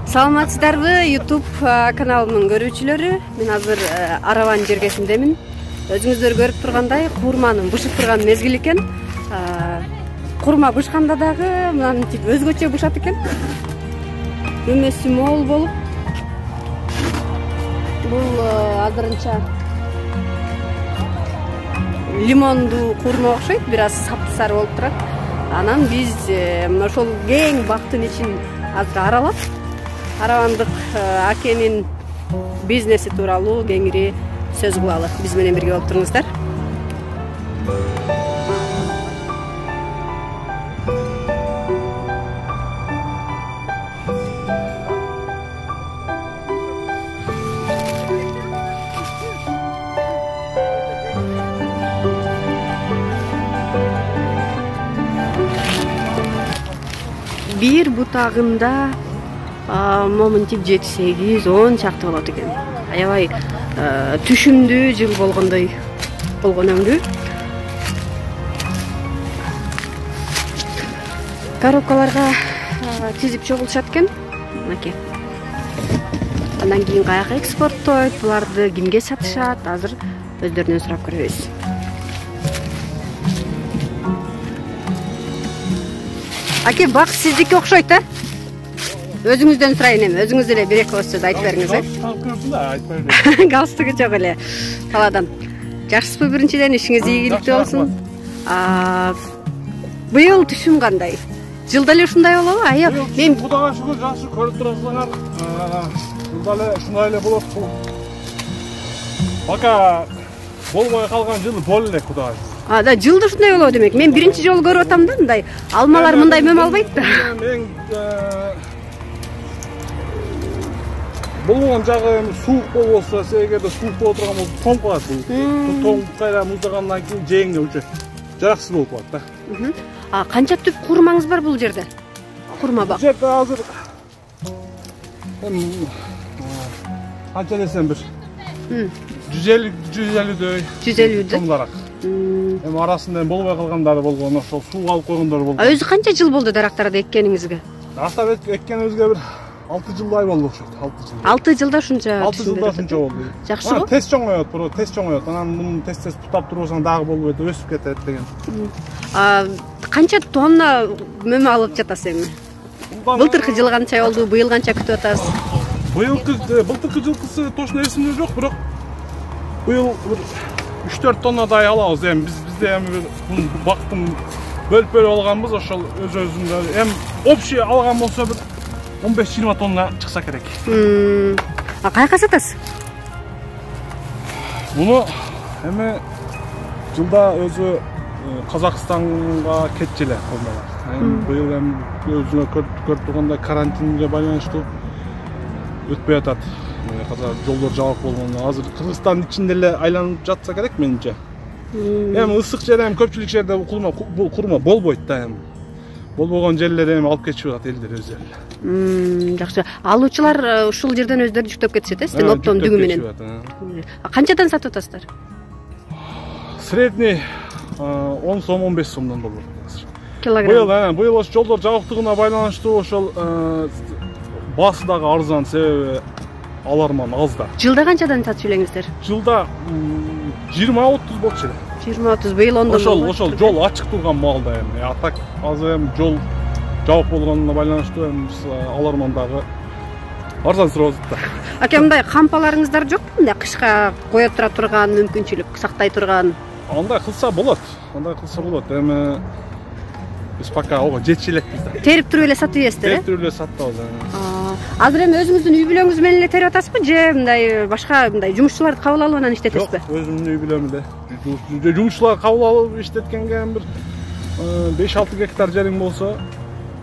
Саламатсыздарбы YouTube каналымдын көрүүчүлөрү? Мен азыр Араван жергесиндемин. Өзүңүздөр көрүп тургандай, курманын бышып турган мезгил экен. Курма бышканда дагы мынантип өзгөчө бышат экен. Үмөсү мол болуп. Бул азырынча лимондуу курма окшойт, бир аз сап-сары болуп турат. Анан биз ошол кең бактын ичин азыр аралап, Аравандык акенин бизнеси тууралуу кеңири сөз кылалы. Биз менен бирге болуп туруңуздар. Бир бутагында моментип 7-8-10 чакты болот экен. Аябай түшүмдүү жыл болгондой болгон өңдүү. Коробкаларга тизип чогулушат экен. Мынакей. Андан кийин каяка экспорттойт, буларды кимге сатышат? Азыр өздөрүнөн сурап көрөбүз. Аке, бак сиздики окшойт, а? Өзүңүздөн сурайын эми, өзүңүз эле бир-эки ооз сөз айтып бериңиз, э? Галстугу жок эле. Таладан. Жакшысызбы биринчиден, ишиңиз ийгиликтүү болсун. Быйыл түшүм кандай? Жылда эле ушундай болобу? Мен Кудайга шүгүр, жакшы көрүп турасыңар. Жылда эле ушундай эле болот. Бака болбой калган жыл болду эле Кудайга. Да, жылда ушундай болобу демек. Мен биринчи жолу көрүп атам да, мындай. Алмалар мындай мөм албайт да. Мен болгон жагы суук болбосо, эгерде суук боло турган болсо тоңуп калат бул. Тоңуп кайра муздагандан кийин жеңге уже жараксыз болуп калат да. Канча түп курмаңыз бар бул жерде? Курма бак. Бул жерде азыр канча десем бир 150-150дөй. 150дөй. Томдарак. Эми арасында болбой калгандары болгон, ошол суу алып койгондор болгон. Өзү канча жыл болду дарактарды эккениңизге? Дарактарды эккенибизге бир 6 жылдай болду окшойт. 6 жыл. 6 жылда ушунча. 6 жылда ушунча болду. Жакшыбы? Тез чоңоёт, тез чоңоёт. Анан муну тез тутап турсаң дагы болбойт, өсүп кетет деген. Канча тонна мөм алып жатасыз эми? Былтыркы жыл канча болду, быйыл канча күтүп атасыз? Былтыркы жылкысы точно эсимде жок, бирок быйыл 3-4 тоннадай алабыз. Эми бизде эми бактын бөлүп алганбыз, ошол өз-өзүндө эми общий алган болсо бир 15-20 тонна чыкса керек. Каяка сатасыз? Муну эми жылда өзү Казакстанга кетчү эле колмалар. Быйыл эми өзүңө көрүп тургандай карантинге байланыштуу өтпөй атат. Казак жолдор жабык болгондо азыр Кыргызстандын ичинде эле айланып жатса керек менимче. Эми ысык жер, эми көпчүлүк жерде курма болбойт да эми. Болбогон жерлер эми алып кетишип атат элдер өзү. Жакшы. Алуучулар ушул жерден өздөрү жүктөп кетишет, э? Сиздин оптон дүгү менен. Канчадан сатып атасыздар? Средний 10 сом, 15 сомдон болот азыр. Килограмм. Быйыл ошо жолдор жабыктыгына байланыштуу ошол баасы дагы арзан, себеби аларман аз да. Жылда канчадан сатып элеңиздер? Жылда 20-30 болчу эле. 20-30 быйыл ондон. Ошол жол ачык турган маалда эми. Так азыр эми жол жабык болгонуна байланыштуу эми аларман дагы арзансырап атат да. Аке, мындай кампаларыңыздар жокпу? Мындай кышка кое тура турган, мүмкүнчүлүк сактай турган. Андай кылса болот. Эми биз пока ого жетиши элекпиз да. Терип туруп эле сатып ийесиздер, э? Терип туруп эле сатабыз. Азыр эми өзүңүздүн үй бүлөңүз менен эле терип атасызбы, же мындай башка мындай жумушчуларды кабыл алып анан иштетесизби? Жок, өзүмдүн үй бүлөм эле. Жумушчулар кабыл алып иштеткенге бир 5-6 гектар жериң болсо,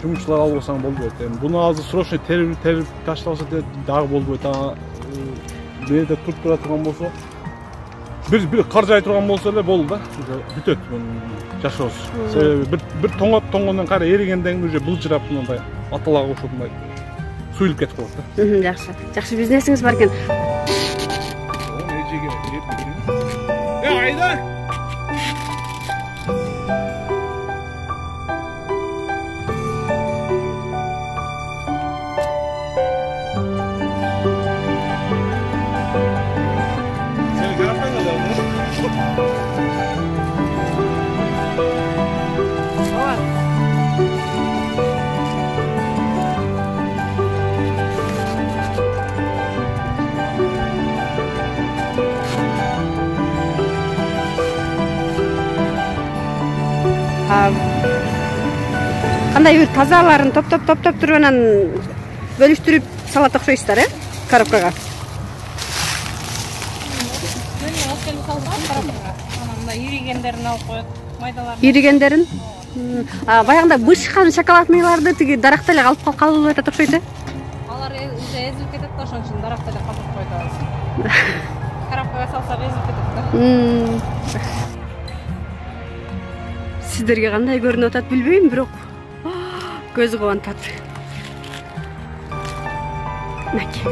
жумушчулар албасаң болбойт. Эми буну азыр срочно терип таштабаса дагы болбойт. Мээде туруп тура турган болсо, бир кар жай турган болсо эле болду да. Бүтөт жашообуз. Себеби бир тоңгондон кайра эригенден уже былжырап мындай аталага окшоп мындай суюлуп кетип калат да. Жакшы бизнесиңиз бар экен. Айда. кандай бир тазаларын топтоп туруп анан бөлүштүрүп салат окшойсуздар, коробкага. Иригендерин алып коет, майдаларын. Иригендерин. Баягында бышкан шоколадныйларды тиги даракта эле калып атат окшойт, Алар эзилип кетет да, ошон үчүн даракта эле калтырып коюп атабыз. Коробкага салсак эзилип кетет да. Сиздерге кандай көрүнүп атат билбейм, бирок көз кубантат. Мынакей.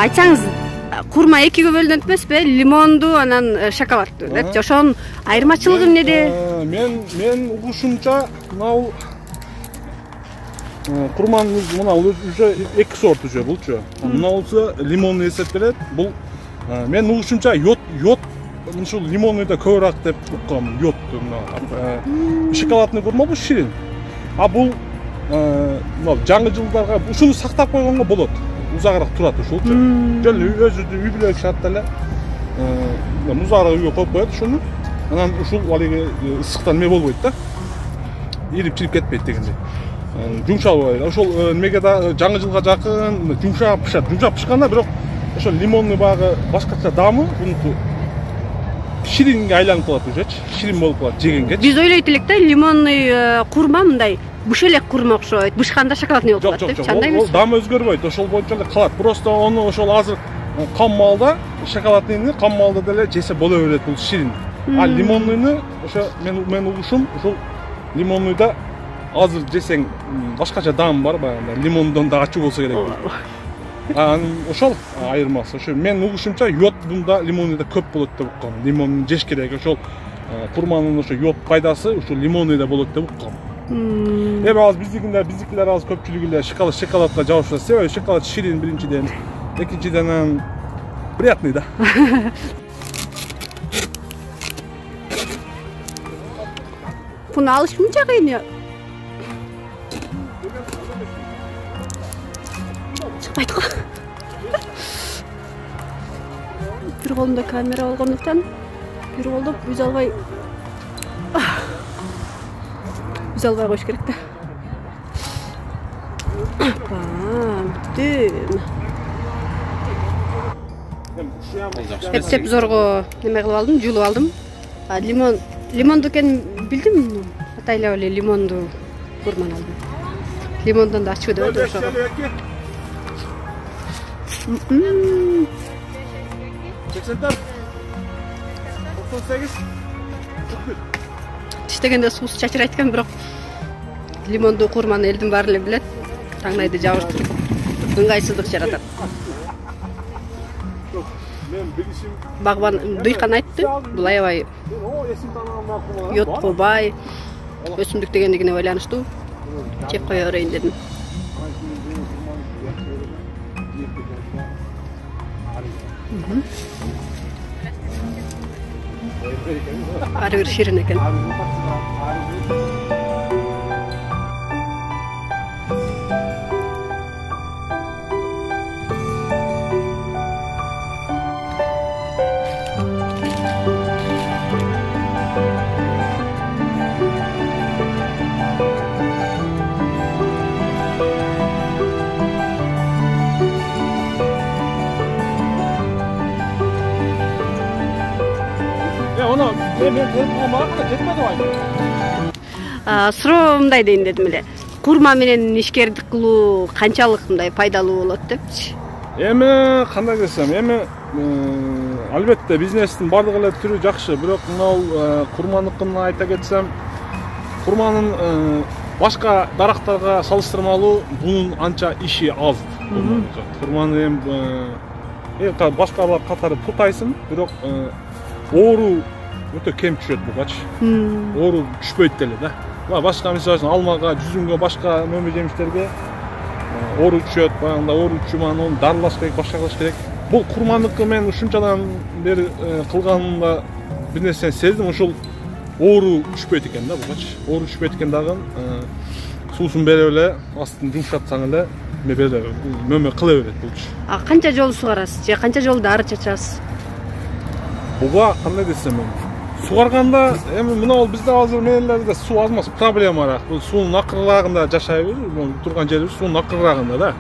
Айтсаңыз, курма экиге бөлүнөт эмеспи? Лимонду анан шоколадду депчи. Ошонун айырмачылыгы эмнеде? Мен угушумча мынау курманын уже эки сорт уже булчу. Мынаусу лимонный эсептелет. Бул мен угушумча йод ушул лимонныйда көбүрөөк деп уккам. Йод шоколадный курма бул ширин. А бул жаңы жылдарга ушуну сактап койгонго болот. Узагыраак турат ушулчу. Жөн өзү үй бүлө шартта эле музарык үйгө коюп коет ушуну. Анан ушул алиги ысыктан эме болбойт да. Ирип-чирип кетпейт дегендей. Жумшалбайт. Ошол немеге да жаңы жылга жакын жумшап пышат. Жумшап пышканда бирок ошол лимонный багы башкача даамы бунуку ширинге айланып калат ужечи. Ширин болуп калат жегенге. Биз ойлойт элек да, лимонный курма мындай буш элек курма окшойт. Бышканда шоколадный болуп калат депчи. Андай эмес. Ол даамы өзгөрбөйт. Ошол боюнча эле калат. Просто ону ошол азыр кам маалда шоколадныйны кам маалда деле жесе боло берет, бул ширин. А лимонныйны ошо мен угушум ушул лимонныйда азыр жесең башкача даам бар баягы. Лимондон да ачуу болсо керек. Ошол айырмасы. Ошо мен угушумча йод бунда лимонныйда көп болот деп уккам. Лимон жеш керек. Ошол курманын ошо йод пайдасы ушул лимонныйда болот деп уккам. Эми азыр биздикилер азыр көпчүлүгү эле шоколадка жабышат. Себеби шоколад ширин биринчиден, экинчиден приятный да. Буну алыш мынча кыйын. Чыкпайт го. Бир колумда камера болгондуктан бир колдоп үз албай коюш керек да. Эптеп зорго неме кылып алдым, жуулуп алдым. Лимонду экенин билдим. Атайлап эле лимонду курман алдым. Лимондон да ачуу деп ошого. Тиштегенде суусу чачырайт экен, бирок лимонду курманы элдин баары эле билет. Таңнайды жабыштырып ыңгайсыздык жаратат. Багбан Дуйкан айтты, бул аябай йодго бай өсүмдүк дегендигине байланыштуу. Жеп кое берейин дедим. Ары бир ширин экен. Суроо мындай дейин дедим эле. Курма менен ишкердик кылуу канчалык мындай пайдалуу болот депчи. Эми кандай десем, албетте бизнестин бардык эле түрү жакшы, бирок мынау курманыкын айта кетсем, курманын башка дарактарга салыштырмалуу бунун анча иши аз. Курманы башкалар катары тутайсың, бирок оору өтө кем түшөт бугачы. Оору түшпөйт деле да. Башка мисалы үчүн алмага, жүзүмгө, башка мөмө жемиштерге оору түшөт, баягында оору түшүмөн, аны дарылаш керек, башка кылыш керек. Бул курманыкы мен ушунчадан бери кылганымда бир нерсени сездим, ушул оору түшпөйт экен да бугачы. Оору түшпөйт экен дагы суусун берип эле, астын жумшатсаң эле мөмө кыла берет булчу. Канча жолу сугарасыз же канча жолу дары чачасыз? Буга кандай десем, сугарганда эми мына бизде азыр менелерде суу азмасы проблемараак. Бул суунун акырырагында жашайбыз, турган жерибиз суунун акырырагында да.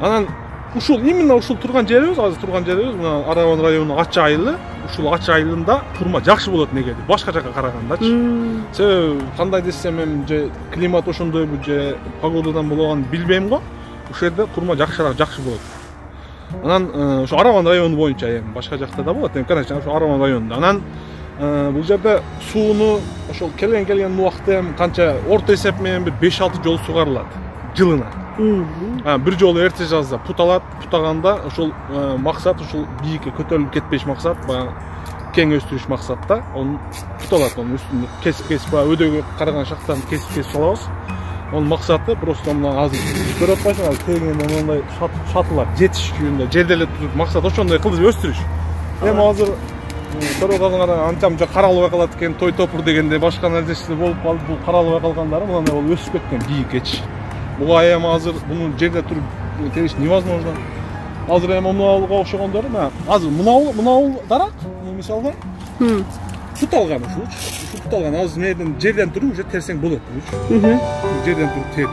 Анан именно ушул турган жерибиз, азыр турган жерибиз мына Араван районунун Ачы айылы, ушул Ачы айылында курма жакшы болот негеди, башка жакка карагандачы. Себеби кандай десем, эми же климат ошондойбу же погодадан болгонун билбейм го. Ушул жерде курма жакшы болот. Анан ошо Араван району боюнча эми башка жакта да болот, эми конечно ошо Араван районунда. Анан бул жерде сууну ошол келген убакта эми канча орто эсеп менен бир 5-6 жолу сугарылат жылына. Бир жолу эрте жазда путалат, путаганда ошол максат ушул бийикке көтөрүлүп кетпеш максат, баягы кең өстүрүш максатта onu путалат, onu үстүнө кесип өйдөгө караган шактарын кесип салабыз. Onun maksatı просто мына азыр көрүп атпайсыңар, тегинде мондай шатылар жетиш күйүндө жерде эле туруп максат ошондой кылып өстүрүш. Эми азыр көрүп атасыңар, анча-мынча каралбай калат экен, той топур дегенде башка нерсеси болуп калып, бул каралбай калгандары мындай болуп өсүп кеткен бийиккечи. Буга эми азыр муну жерде туруп териш невозможно. Азыр эми мынауга окшогондору, азыр мынау дарак, мисалга tutалган ушул. Tutалган азыр менен жерден туруп уже терсең болот. Жерден туруп тер.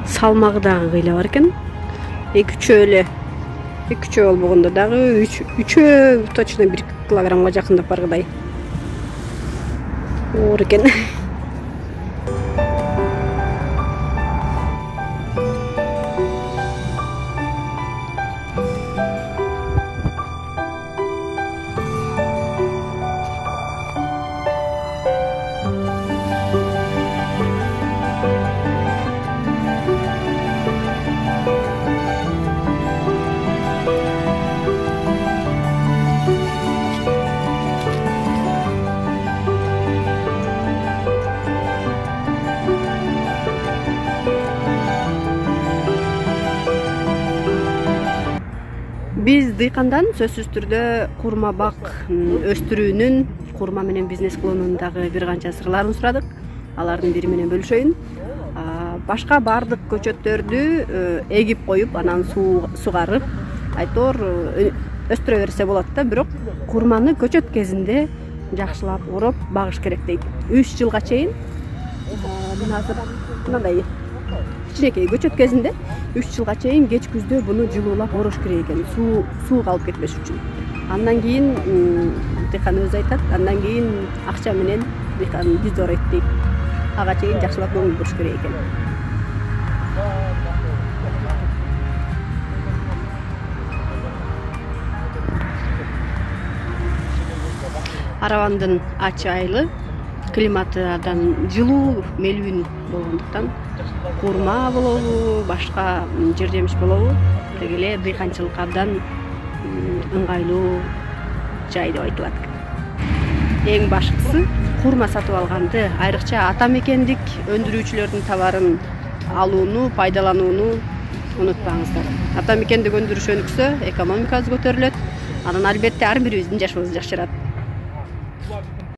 Салмагы дагы кыйла бар экен. 2-3 эле. 2-3 болбогондо дагы 3 точно 1 килограммга жакындап баргыдай. Оор экен. Биз дыйкандан сөзсүз түрдө курма бак өстүрүүнүн, курма менен бизнес кылуунун дагы бир канча сырларын сурадык. Алардын бири менен бөлүшөйүн. Башка бардык көчөттөрдү эгип коюп, анан сугарып, айтор өстүрө берсе болот да, бирок курманы көчөт кезинде жакшылап ороп багыш керек дейт. 3 жылга чейин мындай кичинекей көчөт кезинде 3 жылга чейин кеч күздө буну жылуулап орош керек экен, суу калып кетпеш үчүн. Андан кийин дыйкан өзү айтат, андан кийин акча менен дыйкан биз оройт дейт. Ага чейин жакшылап көңүл буруш керек экен. Аравандын Ачы айылы климатыдан жылуу, мелүүн болгондуктан курма болобу, башка жер жемиш болобу, деги эле дыйканчылыкка абдан ыңгайлуу жай деп айтылат. Эң башкысы курма сатып алганды, айрыкча ата мекендик өндүрүүчүлөрдүн товарын алууну, пайдаланууну унутпаңыздар. Ата мекендик өндүрүш өнүксө, экономикабыз көтөрүлөт. Анан албетте ар бирибиздин жашообуз жакшырат.